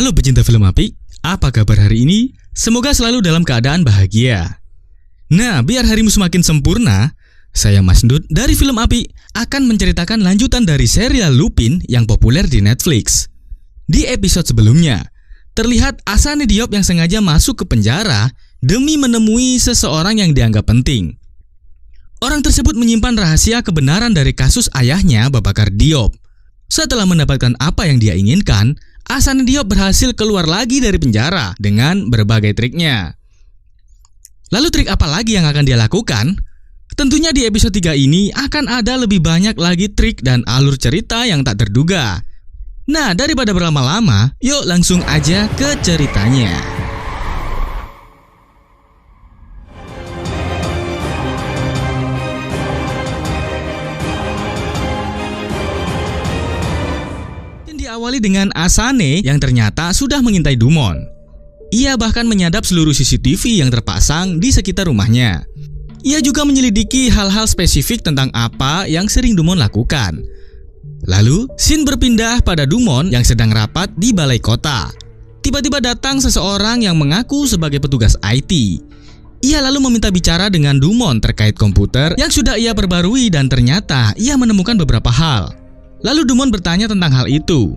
Halo pecinta film apik, apa kabar hari ini? Semoga selalu dalam keadaan bahagia. Nah, biar harimu semakin sempurna, saya Mas Ndut dari Film Apik akan menceritakan lanjutan dari serial Lupin yang populer di Netflix. Di episode sebelumnya, terlihat Asane Diop yang sengaja masuk ke penjara demi menemui seseorang yang dianggap penting. Orang tersebut menyimpan rahasia kebenaran dari kasus ayahnya, Babakar Diop. Setelah mendapatkan apa yang dia inginkan, Asane Diop berhasil keluar lagi dari penjara dengan berbagai triknya. Lalu trik apa lagi yang akan dia lakukan? Tentunya di episode 3 ini akan ada lebih banyak lagi trik dan alur cerita yang tak terduga. Nah, daripada berlama-lama, yuk langsung aja ke ceritanya. Diawali dengan Asane yang ternyata sudah mengintai Dumon. Ia bahkan menyadap seluruh CCTV yang terpasang di sekitar rumahnya. Ia juga menyelidiki hal-hal spesifik tentang apa yang sering Dumon lakukan. Lalu, scene berpindah pada Dumon yang sedang rapat di balai kota. Tiba-tiba datang seseorang yang mengaku sebagai petugas IT. Ia lalu meminta bicara dengan Dumon terkait komputer yang sudah ia perbarui dan ternyata ia menemukan beberapa hal. Lalu Dumon bertanya tentang hal itu.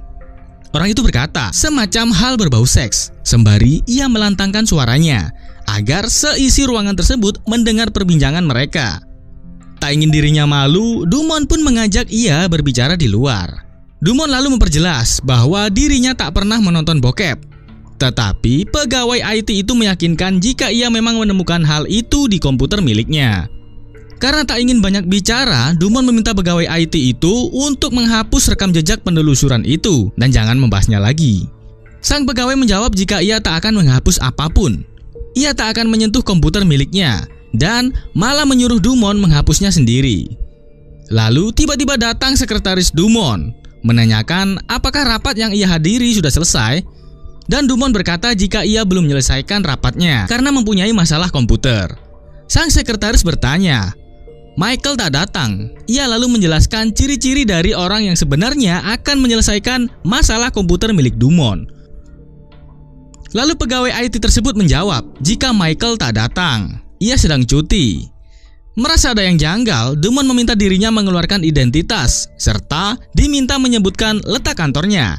Orang itu berkata semacam hal berbau seks, sembari ia melantangkan suaranya agar seisi ruangan tersebut mendengar perbincangan mereka. Tak ingin dirinya malu, Dumon pun mengajak ia berbicara di luar. Dumon lalu memperjelas bahwa dirinya tak pernah menonton bokep. Tetapi pegawai IT itu meyakinkan jika ia memang menemukan hal itu di komputer miliknya. Karena tak ingin banyak bicara, Dumon meminta pegawai IT itu untuk menghapus rekam jejak penelusuran itu dan jangan membahasnya lagi. Sang pegawai menjawab jika ia tak akan menghapus apapun. Ia tak akan menyentuh komputer miliknya dan malah menyuruh Dumon menghapusnya sendiri. Lalu tiba-tiba datang sekretaris Dumon menanyakan apakah rapat yang ia hadiri sudah selesai, dan Dumon berkata jika ia belum menyelesaikan rapatnya karena mempunyai masalah komputer. Sang sekretaris bertanya, Michael tak datang. Ia lalu menjelaskan ciri-ciri dari orang yang sebenarnya akan menyelesaikan masalah komputer milik Dumon. Lalu pegawai IT tersebut menjawab jika Michael tak datang, ia sedang cuti. Merasa ada yang janggal, Dumon meminta dirinya mengeluarkan identitas serta diminta menyebutkan letak kantornya.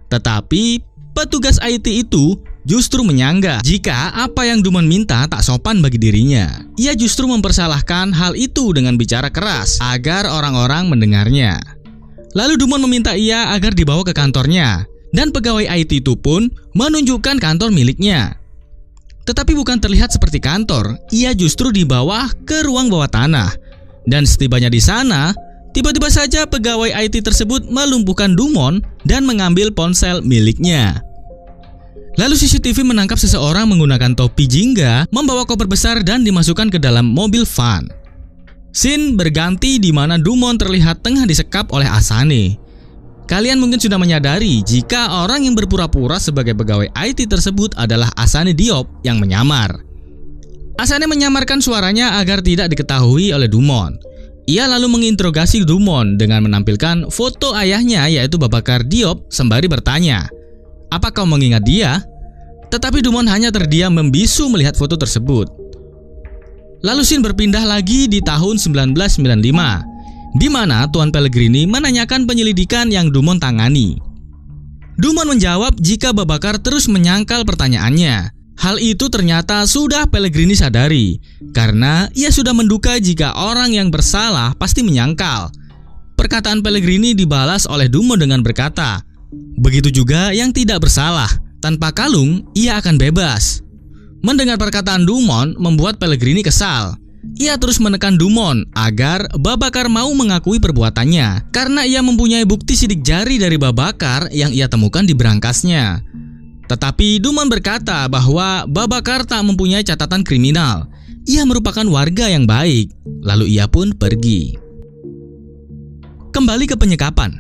Tetapi petugas IT itu justru menyanggah jika apa yang Dumon minta tak sopan bagi dirinya. Ia justru mempersalahkan hal itu dengan bicara keras agar orang-orang mendengarnya. Lalu Dumon meminta ia agar dibawa ke kantornya, dan pegawai IT itu pun menunjukkan kantor miliknya. Tetapi bukan terlihat seperti kantor, ia justru dibawa ke ruang bawah tanah. Dan setibanya di sana, tiba-tiba saja pegawai IT tersebut melumpuhkan Dumon dan mengambil ponsel miliknya. Lalu CCTV menangkap seseorang menggunakan topi jingga, membawa koper besar dan dimasukkan ke dalam mobil van. Scene berganti di mana Dumon terlihat tengah disekap oleh Asane. Kalian mungkin sudah menyadari jika orang yang berpura-pura sebagai pegawai IT tersebut adalah Asane Diop yang menyamar. Asane menyamarkan suaranya agar tidak diketahui oleh Dumon. Ia lalu menginterogasi Dumon dengan menampilkan foto ayahnya yaitu Babakar Diop sembari bertanya, "Apa kau mengingat dia?" Tetapi Dumon hanya terdiam membisu melihat foto tersebut. Lalu scene berpindah lagi di tahun 1995, di mana Tuan Pellegrini menanyakan penyelidikan yang Dumon tangani. Dumon menjawab jika Babakar terus menyangkal pertanyaannya. Hal itu ternyata sudah Pellegrini sadari, karena ia sudah menduga jika orang yang bersalah pasti menyangkal. Perkataan Pellegrini dibalas oleh Dumon dengan berkata, "Begitu juga yang tidak bersalah, tanpa kalung ia akan bebas." Mendengar perkataan Dumon membuat Pellegrini kesal. Ia terus menekan Dumon agar Babakar mau mengakui perbuatannya karena ia mempunyai bukti sidik jari dari Babakar yang ia temukan di berangkasnya. Tetapi Dumon berkata bahwa Babakar tak mempunyai catatan kriminal. Ia merupakan warga yang baik. Lalu ia pun pergi. Kembali ke penyekapan.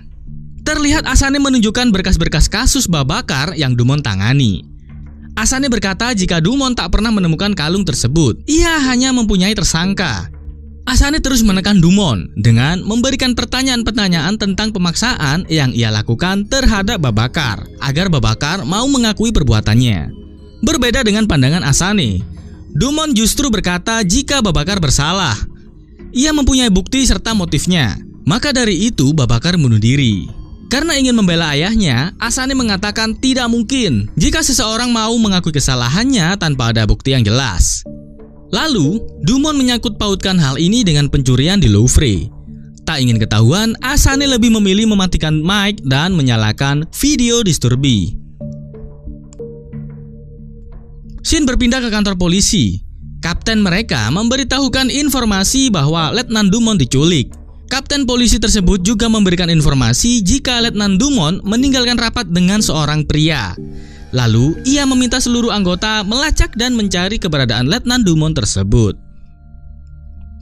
Terlihat Asane menunjukkan berkas-berkas kasus Babakar yang Dumon tangani. Asane berkata jika Dumon tak pernah menemukan kalung tersebut, ia hanya mempunyai tersangka. Asane terus menekan Dumon dengan memberikan pertanyaan-pertanyaan tentang pemaksaan yang ia lakukan terhadap Babakar agar Babakar mau mengakui perbuatannya. Berbeda dengan pandangan Asane, Dumon justru berkata jika Babakar bersalah. Ia mempunyai bukti serta motifnya. Maka dari itu Babakar bunuh diri. Karena ingin membela ayahnya, Asane mengatakan tidak mungkin jika seseorang mau mengakui kesalahannya tanpa ada bukti yang jelas. Lalu, Dumon menyangkut pautkan hal ini dengan pencurian di Louvre. Tak ingin ketahuan, Asane lebih memilih mematikan mic dan menyalakan video disturbi. Shin berpindah ke kantor polisi. Kapten mereka memberitahukan informasi bahwa Letnan Dumon diculik. Kapten polisi tersebut juga memberikan informasi jika Letnan Dumon meninggalkan rapat dengan seorang pria. Lalu, ia meminta seluruh anggota melacak dan mencari keberadaan Letnan Dumon tersebut.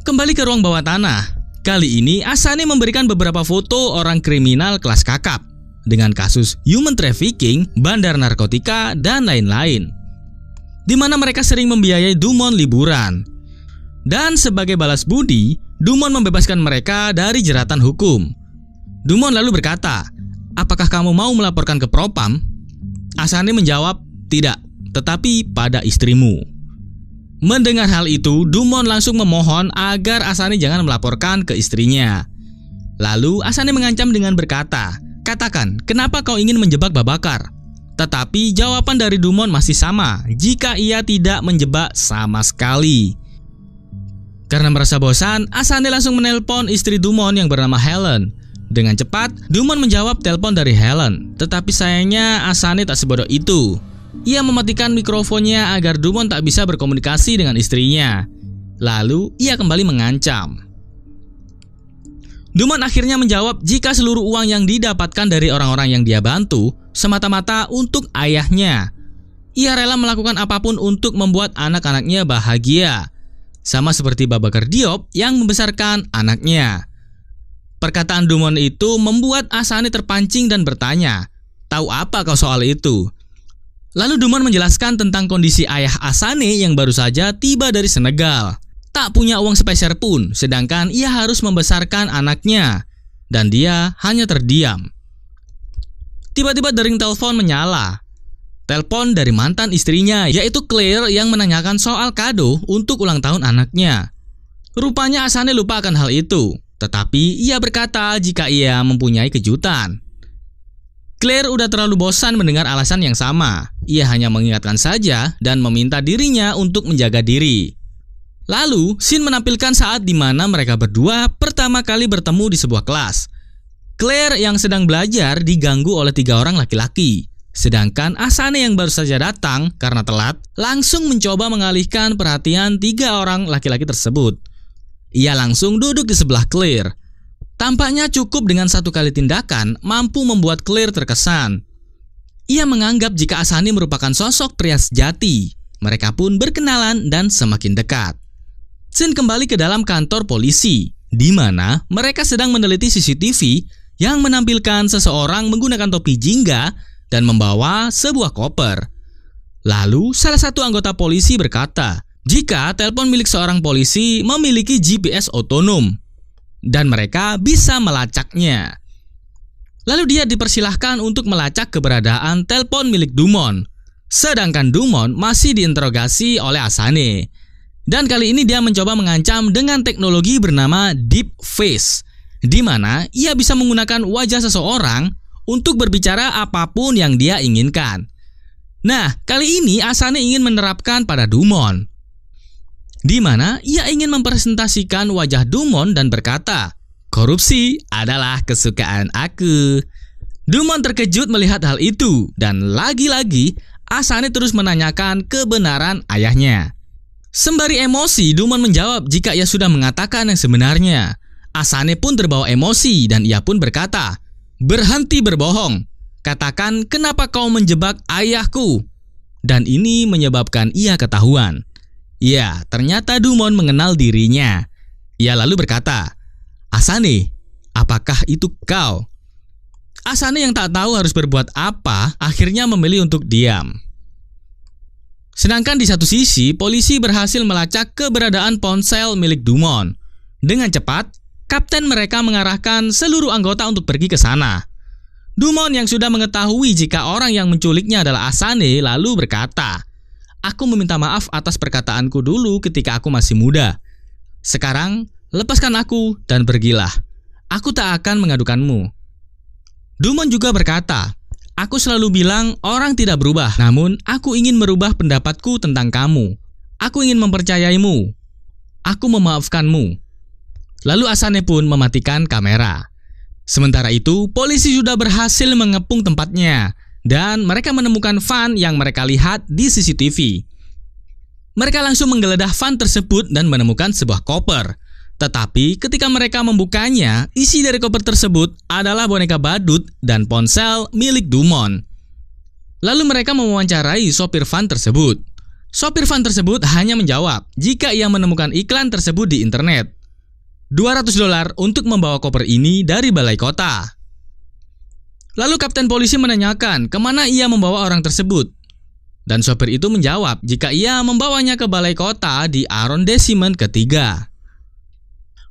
Kembali ke ruang bawah tanah. Kali ini, Asane memberikan beberapa foto orang kriminal kelas kakap dengan kasus human trafficking, bandar narkotika, dan lain-lain, di mana mereka sering membiayai Dumon liburan. Dan sebagai balas budi, Dumon membebaskan mereka dari jeratan hukum. Dumon lalu berkata, "Apakah kamu mau melaporkan ke Propam?" Asane menjawab, "Tidak, tetapi pada istrimu." Mendengar hal itu, Dumon langsung memohon agar Asane jangan melaporkan ke istrinya. Lalu Asane mengancam dengan berkata, "Katakan, kenapa kau ingin menjebak Babakar?" Tetapi jawaban dari Dumon masih sama jika ia tidak menjebak sama sekali. Karena merasa bosan, Asane langsung menelpon istri Dumon yang bernama Helen. Dengan cepat, Dumon menjawab telepon dari Helen. Tetapi sayangnya Asane tak sebodoh itu. Ia mematikan mikrofonnya agar Dumon tak bisa berkomunikasi dengan istrinya. Lalu, ia kembali mengancam. Dumon akhirnya menjawab jika seluruh uang yang didapatkan dari orang-orang yang dia bantu semata-mata untuk ayahnya. Ia rela melakukan apapun untuk membuat anak-anaknya bahagia. Sama seperti Babakar Diop yang membesarkan anaknya. Perkataan Dumon itu membuat Asane terpancing dan bertanya, "Tahu apa kau soal itu?" Lalu Dumon menjelaskan tentang kondisi ayah Asane yang baru saja tiba dari Senegal. Tak punya uang sepeser pun, sedangkan ia harus membesarkan anaknya. Dan dia hanya terdiam. Tiba-tiba dering telepon menyala. Telepon dari mantan istrinya, yaitu Claire yang menanyakan soal kado untuk ulang tahun anaknya. Rupanya Asane lupa akan hal itu. Tetapi ia berkata jika ia mempunyai kejutan. Claire udah terlalu bosan mendengar alasan yang sama. Ia hanya mengingatkan saja dan meminta dirinya untuk menjaga diri. Lalu, Shin menampilkan saat di mana mereka berdua pertama kali bertemu di sebuah kelas. Claire yang sedang belajar diganggu oleh 3 orang laki-laki. Sedangkan Asane yang baru saja datang karena telat langsung mencoba mengalihkan perhatian 3 orang laki-laki tersebut. Ia langsung duduk di sebelah Claire. Tampaknya cukup dengan 1 kali tindakan mampu membuat Claire terkesan. Ia menganggap jika Asane merupakan sosok pria sejati. Mereka pun berkenalan dan semakin dekat. Shin kembali ke dalam kantor polisi, di mana mereka sedang meneliti CCTV yang menampilkan seseorang menggunakan topi jingga dan membawa sebuah koper. Lalu salah satu anggota polisi berkata, jika telepon milik seorang polisi memiliki GPS otonom dan mereka bisa melacaknya. Lalu dia dipersilahkan untuk melacak keberadaan telepon milik Dumon. Sedangkan Dumon masih diinterogasi oleh Asane. Dan kali ini dia mencoba mengancam dengan teknologi bernama Deep Face, di mana ia bisa menggunakan wajah seseorang untuk berbicara apapun yang dia inginkan. Nah, kali ini Asane ingin menerapkan pada Dumon, di mana ia ingin mempresentasikan wajah Dumon dan berkata, "Korupsi adalah kesukaan aku." Dumon terkejut melihat hal itu dan lagi-lagi Asane terus menanyakan kebenaran ayahnya. Sembari emosi, Dumon menjawab jika ia sudah mengatakan yang sebenarnya. Asane pun terbawa emosi dan ia pun berkata, "Berhenti berbohong. Katakan kenapa kau menjebak ayahku." Dan ini menyebabkan ia ketahuan. Ya, ternyata Dumon mengenal dirinya. Ia lalu berkata, "Asane, apakah itu kau?" Asane yang tak tahu harus berbuat apa, akhirnya memilih untuk diam. Sedangkan di satu sisi, polisi berhasil melacak keberadaan ponsel milik Dumon. Dengan cepat, kapten mereka mengarahkan seluruh anggota untuk pergi ke sana. Dumont yang sudah mengetahui jika orang yang menculiknya adalah Asane lalu berkata, "Aku meminta maaf atas perkataanku dulu ketika aku masih muda. Sekarang, lepaskan aku dan pergilah. Aku tak akan mengadukanmu." Dumont juga berkata, "Aku selalu bilang orang tidak berubah, namun aku ingin merubah pendapatku tentang kamu. Aku ingin mempercayaimu. Aku memaafkanmu." Lalu Asane pun mematikan kamera. Sementara itu, polisi sudah berhasil mengepung tempatnya dan mereka menemukan van yang mereka lihat di CCTV. Mereka langsung menggeledah van tersebut dan menemukan sebuah koper. Tetapi ketika mereka membukanya, isi dari koper tersebut adalah boneka badut dan ponsel milik Dumont. Lalu mereka mewawancarai sopir van tersebut. Sopir van tersebut hanya menjawab jika ia menemukan iklan tersebut di internet. $200 untuk membawa koper ini dari balai kota. Lalu kapten polisi menanyakan kemana ia membawa orang tersebut. Dan sopir itu menjawab jika ia membawanya ke balai kota di arrondissement ketiga.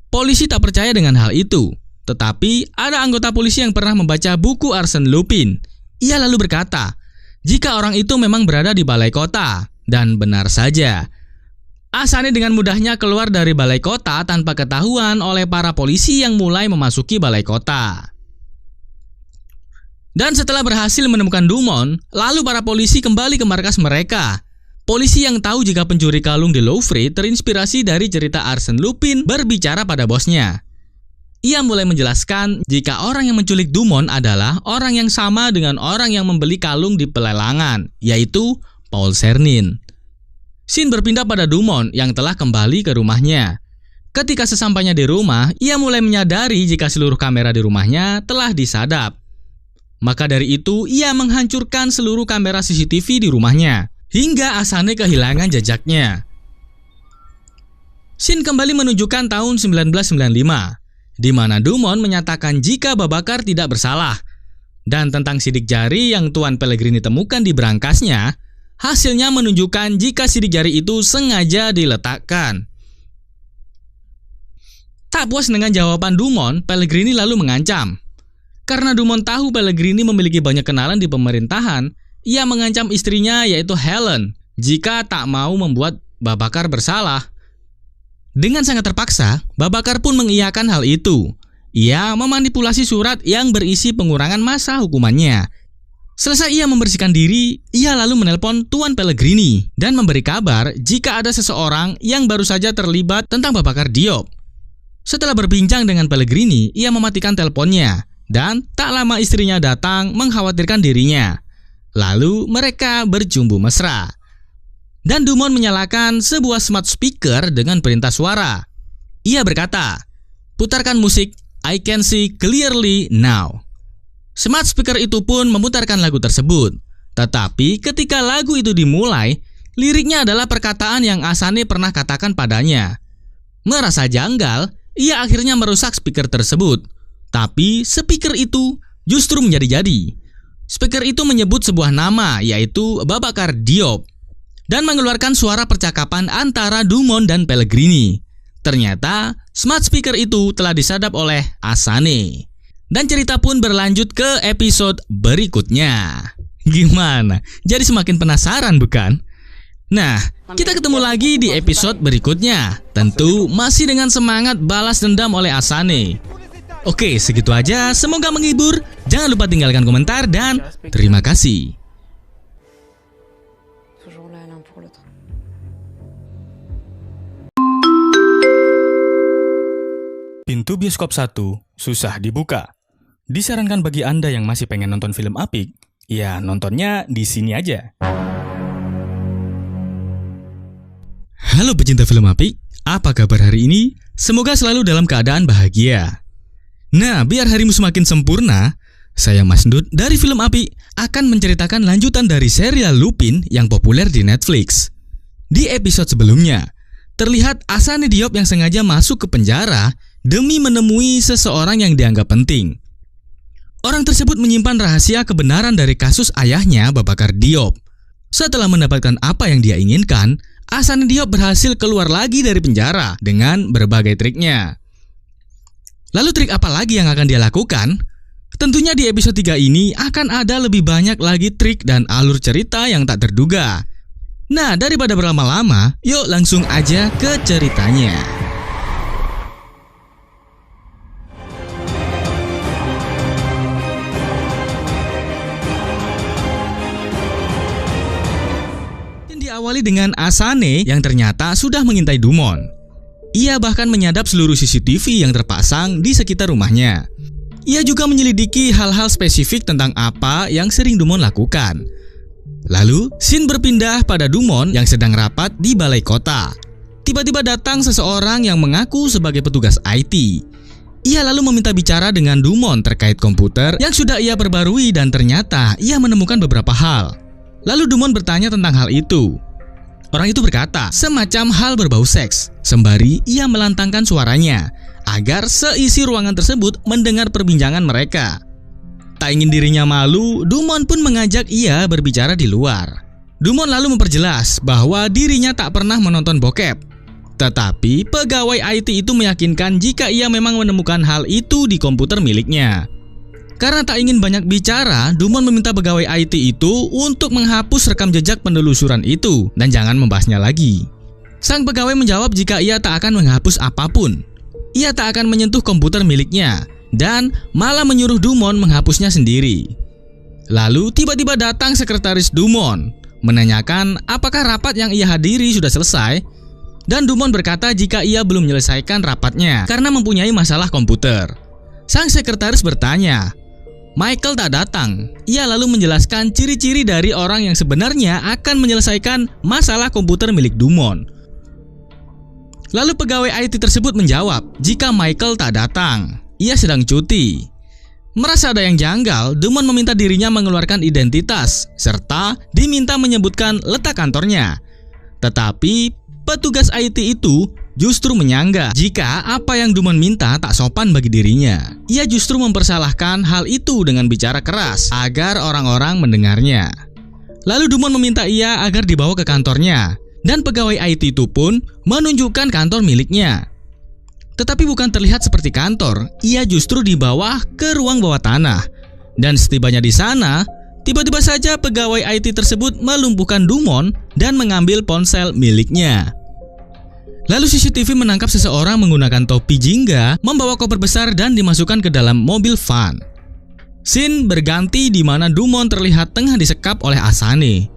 Polisi tak percaya dengan hal itu, tetapi ada anggota polisi yang pernah membaca buku Arsène Lupin. Ia lalu berkata, jika orang itu memang berada di balai kota, dan benar saja. Asane dengan mudahnya keluar dari balai kota tanpa ketahuan oleh para polisi yang mulai memasuki balai kota. Dan setelah berhasil menemukan Dumont, lalu para polisi kembali ke markas mereka. Polisi yang tahu jika pencuri kalung di Louvre terinspirasi dari cerita Arsène Lupin berbicara pada bosnya. Ia mulai menjelaskan jika orang yang menculik Dumont adalah orang yang sama dengan orang yang membeli kalung di pelelangan, yaitu Paul Cernin. Scene berpindah pada Dumont yang telah kembali ke rumahnya. Ketika sesampainya di rumah, ia mulai menyadari jika seluruh kamera di rumahnya telah disadap. Maka dari itu, ia menghancurkan seluruh kamera CCTV di rumahnya, hingga Asane kehilangan jejaknya. Scene kembali menunjukkan tahun 1995, di mana Dumont menyatakan jika Babacar tidak bersalah. Dan tentang sidik jari yang Tuan Pellegrini temukan di berangkasnya, hasilnya menunjukkan jika sidik jari itu sengaja diletakkan. Tak puas dengan jawaban Dumont, Pellegrini lalu mengancam. Karena Dumont tahu Pellegrini memiliki banyak kenalan di pemerintahan, ia mengancam istrinya yaitu Helen jika tak mau membuat Babacar bersalah. Dengan sangat terpaksa, Babacar pun mengiyakan hal itu. Ia memanipulasi surat yang berisi pengurangan masa hukumannya. Selesai ia membersihkan diri, ia lalu menelpon Tuan Pellegrini dan memberi kabar jika ada seseorang yang baru saja terlibat tentang Babacar Diop. Setelah berbincang dengan Pellegrini, ia mematikan teleponnya dan tak lama istrinya datang mengkhawatirkan dirinya. Lalu mereka berjumbu mesra. Dan Dumont menyalakan sebuah smart speaker dengan perintah suara. Ia berkata, "Putarkan musik I Can See Clearly Now." Smart speaker itu pun memutarkan lagu tersebut. Tetapi ketika lagu itu dimulai, liriknya adalah perkataan yang Asane pernah katakan padanya. Merasa janggal, ia akhirnya merusak speaker tersebut. Tapi speaker itu justru menjadi-jadi. Speaker itu menyebut sebuah nama, yaitu Babacar Diop, dan mengeluarkan suara percakapan antara Dumont dan Pellegrini. Ternyata smart speaker itu telah disadap oleh Asane. Dan cerita pun berlanjut ke episode berikutnya. Gimana? Jadi semakin penasaran bukan? Nah, kita ketemu lagi di episode berikutnya. Tentu masih dengan semangat balas dendam oleh Asane. Oke, segitu aja. Semoga menghibur. Jangan lupa tinggalkan komentar dan terima kasih. Pintu bioskop 1 susah dibuka. Disarankan bagi Anda yang masih pengen nonton film apik, ya nontonnya di sini aja. Halo pecinta film apik, apa kabar hari ini? Semoga selalu dalam keadaan bahagia. Nah, biar harimu semakin sempurna, saya Mas Ndut dari Film Apik akan menceritakan lanjutan dari serial Lupin yang populer di Netflix. Di episode sebelumnya, terlihat Asane Diop yang sengaja masuk ke penjara demi menemui seseorang yang dianggap penting. Orang tersebut menyimpan rahasia kebenaran dari kasus ayahnya, Babacar Diop. Setelah mendapatkan apa yang dia inginkan, Asane Diop berhasil keluar lagi dari penjara dengan berbagai triknya. Lalu trik apa lagi yang akan dia lakukan? Tentunya di episode 3 ini akan ada lebih banyak lagi trik dan alur cerita yang tak terduga. Nah, daripada berlama-lama, yuk langsung aja ke ceritanya. Diawali dengan Asane yang ternyata sudah mengintai Dumon. Ia bahkan menyadap seluruh CCTV yang terpasang di sekitar rumahnya. Ia juga menyelidiki hal-hal spesifik tentang apa yang sering Dumon lakukan. Lalu, scene berpindah pada Dumon yang sedang rapat di balai kota. Tiba-tiba datang seseorang yang mengaku sebagai petugas IT. Ia lalu meminta bicara dengan Dumon terkait komputer yang sudah ia perbarui dan ternyata ia menemukan beberapa hal. Lalu Dumon bertanya tentang hal itu. Orang itu berkata, semacam hal berbau seks, sembari ia melantangkan suaranya agar seisi ruangan tersebut mendengar perbincangan mereka. Tak ingin dirinya malu, Dumon pun mengajak ia berbicara di luar. Dumon lalu memperjelas bahwa dirinya tak pernah menonton bokep. Tetapi pegawai IT itu meyakinkan jika ia memang menemukan hal itu di komputer miliknya. Karena tak ingin banyak bicara, Dumon meminta pegawai IT itu untuk menghapus rekam jejak penelusuran itu dan jangan membahasnya lagi. Sang pegawai menjawab jika ia tak akan menghapus apapun. Ia tak akan menyentuh komputer miliknya dan malah menyuruh Dumon menghapusnya sendiri. Lalu tiba-tiba datang sekretaris Dumon menanyakan apakah rapat yang ia hadiri sudah selesai, dan Dumon berkata jika ia belum menyelesaikan rapatnya karena mempunyai masalah komputer. Sang sekretaris bertanya, Michael tak datang. Ia lalu menjelaskan ciri-ciri dari orang yang sebenarnya akan menyelesaikan masalah komputer milik Dumon. Lalu pegawai IT tersebut menjawab jika Michael tak datang, ia sedang cuti. Merasa ada yang janggal, Dumon meminta dirinya mengeluarkan identitas serta diminta menyebutkan letak kantornya. Tetapi petugas IT itu justru menyanggah jika apa yang Dumon minta tak sopan bagi dirinya. Ia justru mempersalahkan hal itu dengan bicara keras agar orang-orang mendengarnya. Lalu Dumon meminta ia agar dibawa ke kantornya, dan pegawai IT itu pun menunjukkan kantor miliknya. Tetapi bukan terlihat seperti kantor, ia justru dibawa ke ruang bawah tanah. Dan setibanya di sana, tiba-tiba saja pegawai IT tersebut melumpuhkan Dumon dan mengambil ponsel miliknya. Lalu CCTV menangkap seseorang menggunakan topi jingga, membawa koper besar dan dimasukkan ke dalam mobil van. Scene berganti di mana Dumon terlihat tengah disekap oleh Asane.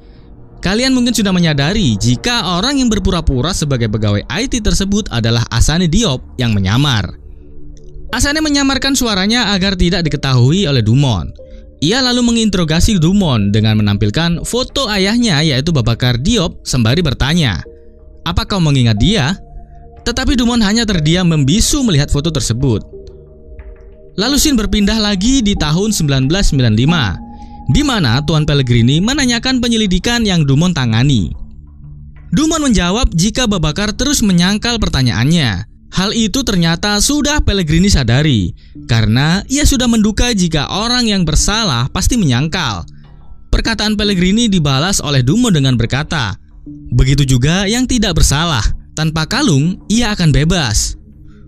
Kalian mungkin sudah menyadari jika orang yang berpura-pura sebagai pegawai IT tersebut adalah Asane Diop yang menyamar. Asane menyamarkan suaranya agar tidak diketahui oleh Dumon. Ia lalu menginterogasi Dumon dengan menampilkan foto ayahnya yaitu Babakar Diop sembari bertanya, apa kau mengingat dia? Tetapi Dumon hanya terdiam membisu melihat foto tersebut. Lalu scene berpindah lagi di tahun 1995, di mana Tuan Pellegrini menanyakan penyelidikan yang Dumon tangani. Dumon menjawab jika Babakar terus menyangkal pertanyaannya. Hal itu ternyata sudah Pellegrini sadari, karena ia sudah menduga jika orang yang bersalah pasti menyangkal. Perkataan Pellegrini dibalas oleh Dumon dengan berkata, begitu juga yang tidak bersalah, tanpa kalung ia akan bebas.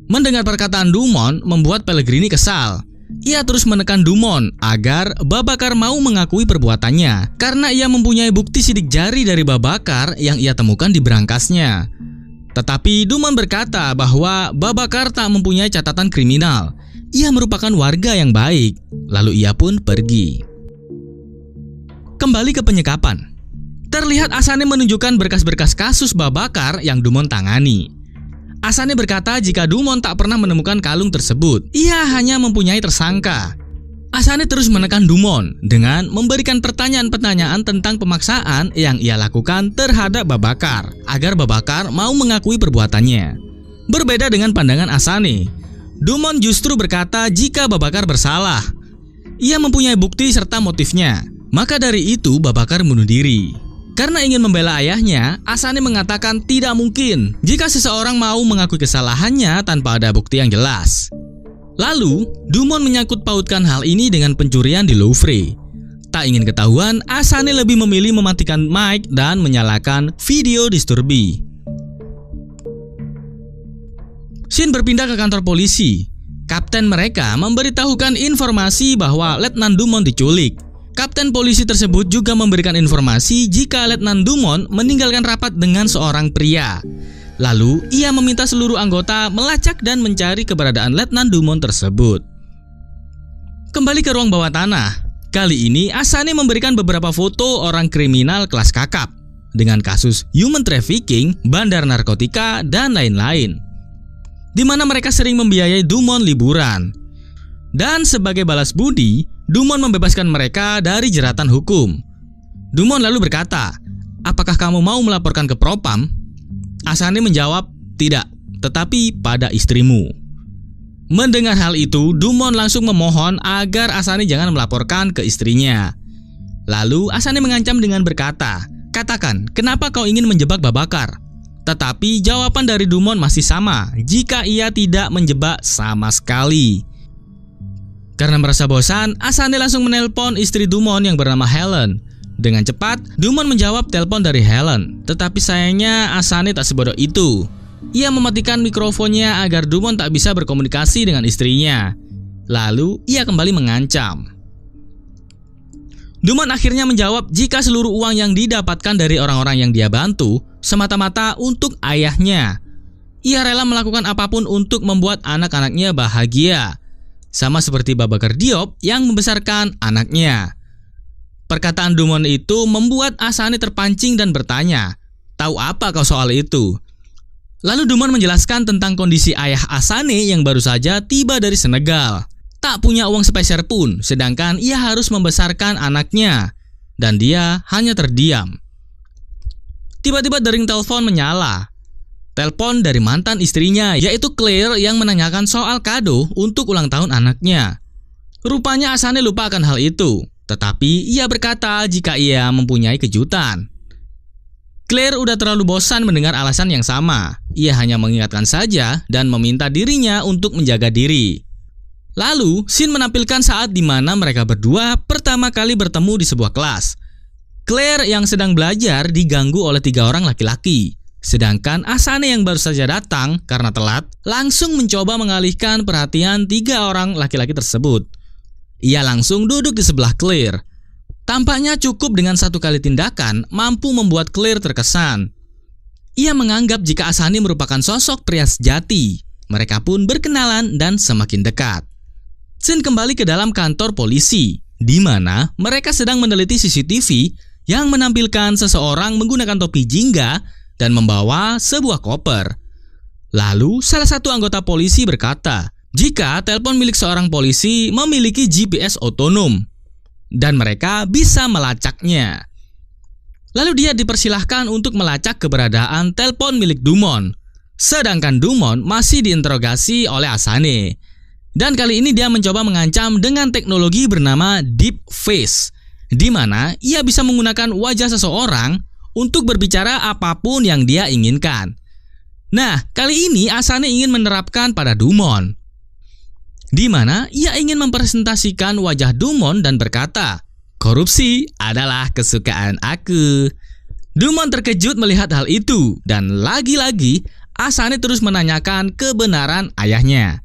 Mendengar perkataan Dumon membuat Pellegrini kesal. Ia terus menekan Dumon agar Babakar mau mengakui perbuatannya karena ia mempunyai bukti sidik jari dari Babakar yang ia temukan di berangkasnya. Tetapi Dumon berkata bahwa Babakar tak mempunyai catatan kriminal. Ia merupakan warga yang baik. Lalu ia pun pergi. Kembali ke penyekapan. Terlihat Asane menunjukkan berkas-berkas kasus Babakar yang Dumon tangani. Asane berkata jika Dumon tak pernah menemukan kalung tersebut, ia hanya mempunyai tersangka. Asane terus menekan Dumon dengan memberikan pertanyaan-pertanyaan tentang pemaksaan yang ia lakukan terhadap Babakar, agar Babakar mau mengakui perbuatannya. Berbeda dengan pandangan Asane, Dumon justru berkata jika Babakar bersalah. Ia mempunyai bukti serta motifnya, maka dari itu Babakar bunuh diri. Karena ingin membela ayahnya, Asane mengatakan tidak mungkin jika seseorang mau mengakui kesalahannya tanpa ada bukti yang jelas. Lalu, Dumon menyangkut pautkan hal ini dengan pencurian di Louvre. Tak ingin ketahuan, Asane lebih memilih mematikan mic dan menyalakan video disturbi. Scene berpindah ke kantor polisi. Kapten mereka memberitahukan informasi bahwa Letnan Dumont diculik. Kapten polisi tersebut juga memberikan informasi jika Letnan Dumont meninggalkan rapat dengan seorang pria. Lalu, ia meminta seluruh anggota melacak dan mencari keberadaan Letnan Dumont tersebut. Kembali ke ruang bawah tanah. Kali ini, Asane memberikan beberapa foto orang kriminal kelas kakap dengan kasus human trafficking, bandar narkotika, dan lain-lain, di mana mereka sering membiayai Dumont liburan. Dan sebagai balas budi, Dumont membebaskan mereka dari jeratan hukum. Dumont lalu berkata, "Apakah kamu mau melaporkan ke Propam?" Asane menjawab, "Tidak, tetapi pada istrimu." Mendengar hal itu, Dumont langsung memohon agar Asane jangan melaporkan ke istrinya. Lalu Asane mengancam dengan berkata, "Katakan, kenapa kau ingin menjebak Babakar?" Tetapi jawaban dari Dumont masih sama jika ia tidak menjebak sama sekali. Karena merasa bosan, Asane langsung menelpon istri Dumont yang bernama Helen. Dengan cepat, Dumont menjawab telepon dari Helen. Tetapi sayangnya Asane tak sebodoh itu. Ia mematikan mikrofonnya agar Dumont tak bisa berkomunikasi dengan istrinya. Lalu ia kembali mengancam. Dumont akhirnya menjawab jika seluruh uang yang didapatkan dari orang-orang yang dia bantu semata-mata untuk ayahnya. Ia rela melakukan apapun untuk membuat anak-anaknya bahagia, sama seperti Babakar Diop yang membesarkan anaknya. Perkataan Dumont itu membuat Asane terpancing dan bertanya, "Tahu apa kau soal itu?" Lalu Dumont menjelaskan tentang kondisi ayah Asane yang baru saja tiba dari Senegal. Tak punya uang sepeser pun, sedangkan ia harus membesarkan anaknya, dan dia hanya terdiam. Tiba-tiba dering telepon menyala. Telepon dari mantan istrinya, yaitu Claire, yang menanyakan soal kado untuk ulang tahun anaknya. Rupanya Asane lupa akan hal itu, tetapi ia berkata jika ia mempunyai kejutan. Claire udah terlalu bosan mendengar alasan yang sama. Ia hanya mengingatkan saja dan meminta dirinya untuk menjaga diri. Lalu, scene menampilkan saat di mana mereka berdua pertama kali bertemu di sebuah kelas. Claire yang sedang belajar diganggu oleh 3 orang laki-laki. Sedangkan Asane yang baru saja datang karena telat, langsung mencoba mengalihkan perhatian 3 orang laki-laki tersebut. Ia langsung duduk di sebelah Claire. Tampaknya cukup dengan 1 kali tindakan mampu membuat Claire terkesan. Ia menganggap jika Asane merupakan sosok pria sejati. Mereka pun berkenalan dan semakin dekat. Scene kembali ke dalam kantor polisi, di mana mereka sedang meneliti CCTV yang menampilkan seseorang menggunakan topi jingga dan membawa sebuah koper. Lalu salah satu anggota polisi berkata, jika telepon milik seorang polisi memiliki GPS otonom dan mereka bisa melacaknya. Lalu dia dipersilahkan untuk melacak keberadaan telepon milik Dumont. Sedangkan Dumont masih diinterogasi oleh Asane. Dan kali ini dia mencoba mengancam dengan teknologi bernama Deep Face, di mana ia bisa menggunakan wajah seseorang untuk berbicara apapun yang dia inginkan. Nah, kali ini Asane ingin menerapkan pada Dumont, di mana ia ingin mempresentasikan wajah Dumont dan berkata, "Korupsi adalah kesukaan aku." Dumont terkejut melihat hal itu, dan lagi-lagi Asane terus menanyakan kebenaran ayahnya.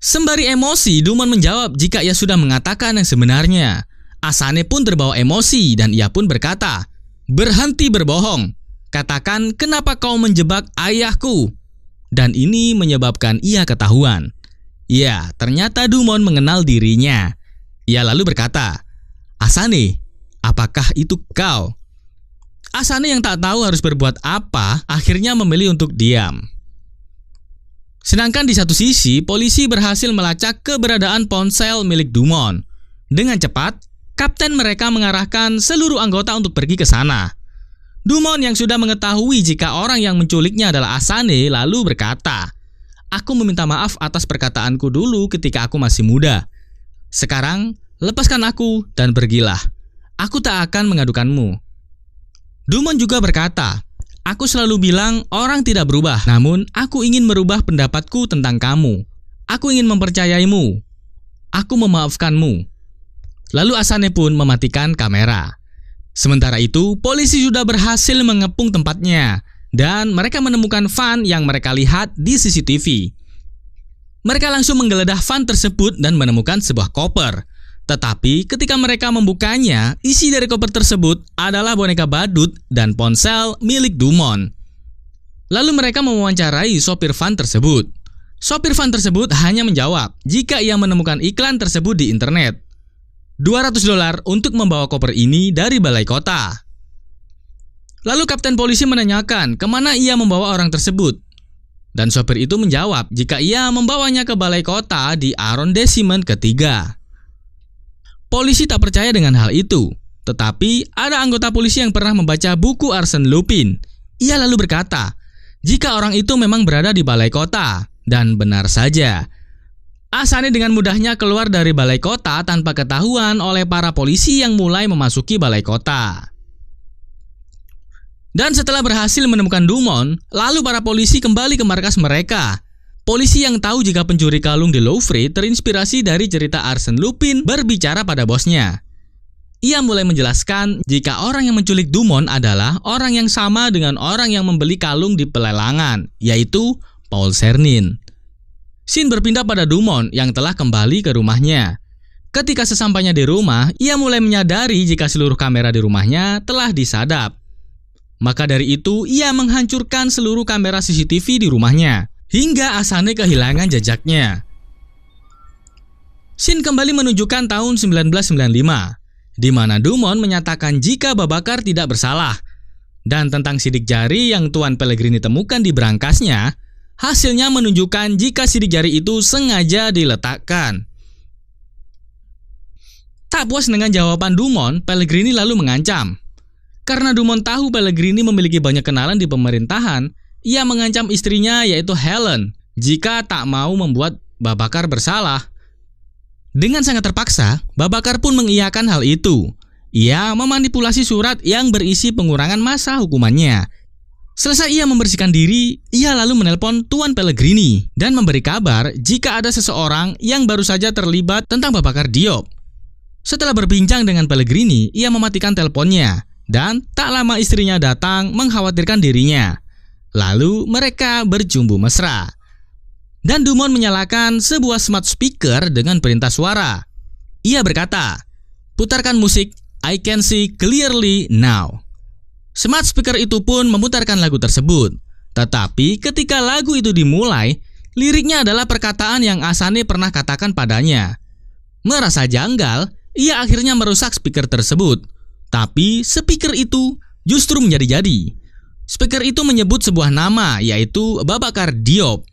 Sembari emosi, Dumont menjawab jika ia sudah mengatakan yang sebenarnya. Asane pun terbawa emosi dan ia pun berkata, "Berhenti berbohong. Katakan kenapa kau menjebak ayahku." Dan ini menyebabkan ia ketahuan. Ya, ternyata Dumont mengenal dirinya. Ia lalu berkata, "Asane, apakah itu kau?" Asane yang tak tahu harus berbuat apa, akhirnya memilih untuk diam. Sedangkan di satu sisi, polisi berhasil melacak keberadaan ponsel milik Dumont. Dengan cepat, kapten mereka mengarahkan seluruh anggota untuk pergi ke sana. Dumont yang sudah mengetahui jika orang yang menculiknya adalah Asane lalu berkata, "Aku meminta maaf atas perkataanku dulu ketika aku masih muda. Sekarang, lepaskan aku dan pergilah. Aku tak akan mengadukanmu." Dumont juga berkata, "Aku selalu bilang orang tidak berubah, namun aku ingin merubah pendapatku tentang kamu. Aku ingin mempercayaimu. Aku memaafkanmu." Lalu Asane pun mematikan kamera. Sementara itu, polisi sudah berhasil mengepung tempatnya dan mereka menemukan van yang mereka lihat di CCTV. Mereka langsung menggeledah van tersebut dan menemukan sebuah koper. Tetapi ketika mereka membukanya, isi dari koper tersebut adalah boneka badut dan ponsel milik Dumont. Lalu mereka mewawancarai sopir van tersebut. Sopir van tersebut hanya menjawab jika ia menemukan iklan tersebut di internet. $200 untuk membawa koper ini dari balai kota. Lalu kapten polisi menanyakan kemana ia membawa orang tersebut. Dan sopir itu menjawab jika ia membawanya ke balai kota di arrondissement ketiga. Polisi tak percaya dengan hal itu, tetapi ada anggota polisi yang pernah membaca buku Arsène Lupin. Ia lalu berkata, jika orang itu memang berada di balai kota, dan benar saja. Asane dengan mudahnya keluar dari balai kota tanpa ketahuan oleh para polisi yang mulai memasuki balai kota. Dan setelah berhasil menemukan Dumont, lalu para polisi kembali ke markas mereka. Polisi yang tahu jika pencuri kalung di Louvre terinspirasi dari cerita Arsène Lupin berbicara pada bosnya. Ia mulai menjelaskan jika orang yang menculik Dumont adalah orang yang sama dengan orang yang membeli kalung di pelelangan, yaitu Paul Cernin. Scene berpindah pada Dumont yang telah kembali ke rumahnya. Ketika sesampainya di rumah, ia mulai menyadari jika seluruh kamera di rumahnya telah disadap. Maka dari itu, ia menghancurkan seluruh kamera CCTV di rumahnya, hingga Asane kehilangan jejaknya. Scene kembali menunjukkan tahun 1995, di mana Dumont menyatakan jika Babacar tidak bersalah. Dan tentang sidik jari yang Tuan Pellegrini temukan di berangkasnya, hasilnya menunjukkan jika sidik jari itu sengaja diletakkan. Tak puas dengan jawaban Dumont, Pellegrini lalu mengancam. Karena Dumont tahu Pellegrini memiliki banyak kenalan di pemerintahan, ia mengancam istrinya yaitu Helen jika tak mau membuat Babacar bersalah. Dengan sangat terpaksa, Babacar pun mengiyakan hal itu. Ia memanipulasi surat yang berisi pengurangan masa hukumannya. Selesai ia membersihkan diri, ia lalu menelpon Tuan Pellegrini dan memberi kabar jika ada seseorang yang baru saja terlibat tentang Babacar Diop. Setelah berbincang dengan Pellegrini, ia mematikan teleponnya. Dan tak lama istrinya datang mengkhawatirkan dirinya. Lalu mereka berjumbu mesra. Dan Dumont menyalakan sebuah smart speaker dengan perintah suara. Ia berkata, putarkan musik I Can See Clearly Now. Smart speaker itu pun memutarkan lagu tersebut. Tetapi ketika lagu itu dimulai, liriknya adalah perkataan yang Asane pernah katakan padanya. Merasa janggal, ia akhirnya merusak speaker tersebut. Tapi speaker itu justru menjadi-jadi. Speaker itu menyebut sebuah nama, yaitu Babacar Diop,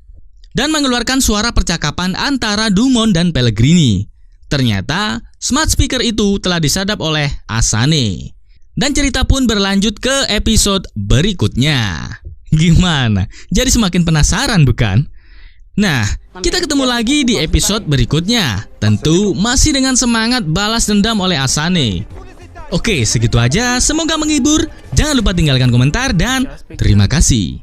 dan mengeluarkan suara percakapan antara Dumont dan Pellegrini. Ternyata smart speaker itu telah disadap oleh Asane. Dan cerita pun berlanjut ke episode berikutnya. Gimana? Jadi semakin penasaran bukan? Nah, kita ketemu lagi di episode berikutnya. Tentu masih dengan semangat balas dendam oleh Asane. Oke, segitu aja. Semoga menghibur. Jangan lupa tinggalkan komentar dan terima kasih.